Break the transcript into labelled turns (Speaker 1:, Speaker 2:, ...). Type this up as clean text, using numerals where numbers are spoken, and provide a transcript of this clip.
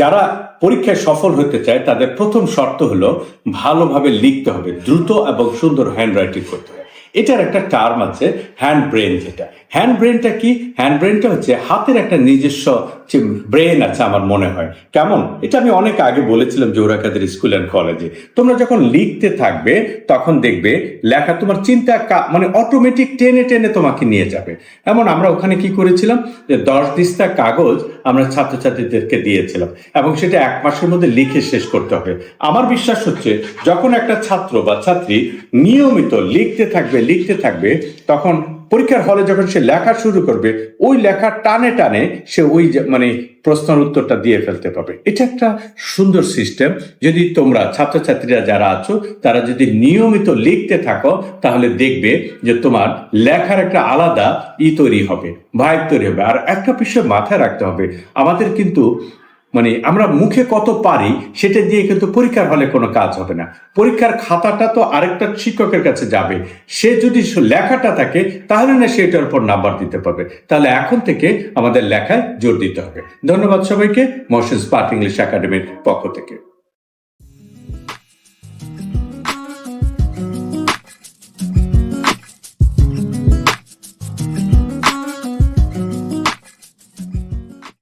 Speaker 1: যারা পরীক্ষায় সফল হতে চায় তাদের প্রথম শর্ত হলো ভালোভাবে লিখতে হবে, দ্রুত এবং সুন্দর হ্যান্ড রাইটিং করতে হবে। এটার একটা টার্ম আছে হ্যান্ড ব্রেন। যেটা হ্যান্ড ব্রেনটা কি? হ্যান্ড ব্রেনটা হচ্ছে হাতের একটা নিজস্ব যে ব্রেন আছে আমার মনে হয়। কেমন? এটা আমি অনেক আগে বলেছিলাম জোহরাকাদের স্কুল অ্যান্ড কলেজে। তোমরা যখন লিখতে থাকবে তখন দেখবে লেখা তোমার চিন্তা মানে অটোমেটিক টেনে টেনে তোমাকে নিয়ে যাবে। এমন আমরা ওখানে কি করেছিলাম যে 10 দিস্তা কাগজ আমরা ছাত্রছাত্রীদেরকে দিয়েছিলাম এবং সেটা 1 মাসের মধ্যে লিখে শেষ করতে হবে। আমার বিশ্বাস হচ্ছে যখন একটা ছাত্র বা ছাত্রী নিয়মিত লিখতে থাকবে তখন পরীক্ষার হলে যখন সে লেখা শুরু করবে ওই লেখা টানে টানে সে ওই মানে প্রশ্নের উত্তরটা দিয়ে ফেলতে পারবে। এটা একটা সুন্দর সিস্টেম। যদি তোমরা ছাত্রছাত্রীরা যারা আছো তারা যদি নিয়মিত লিখতে থাকো তাহলে দেখবে যে তোমার লেখার একটা আলাদা তৈরি হবে, ভাইব তৈরি হবে। আর একটা বিষয় মাথায় রাখতে হবে, আমাদের কিন্তু মানে আমরা মুখে কত পারি সেটা দিয়ে কিন্তু পরীক্ষার হলে কোনো কাজ হবে না। পরীক্ষার খাতাটা তো আরেকটা শিক্ষকের কাছে যাবে, সে যদি লেখাটা থাকে তাহলে না সেটার উপর নাম্বার দিতে পারবে। তাহলে এখন থেকে আমাদের লেখায় জোর দিতে হবে। ধন্যবাদ সবাইকে মহসিন স্মার্ট ইংলিশ একাডেমির পক্ষ থেকে।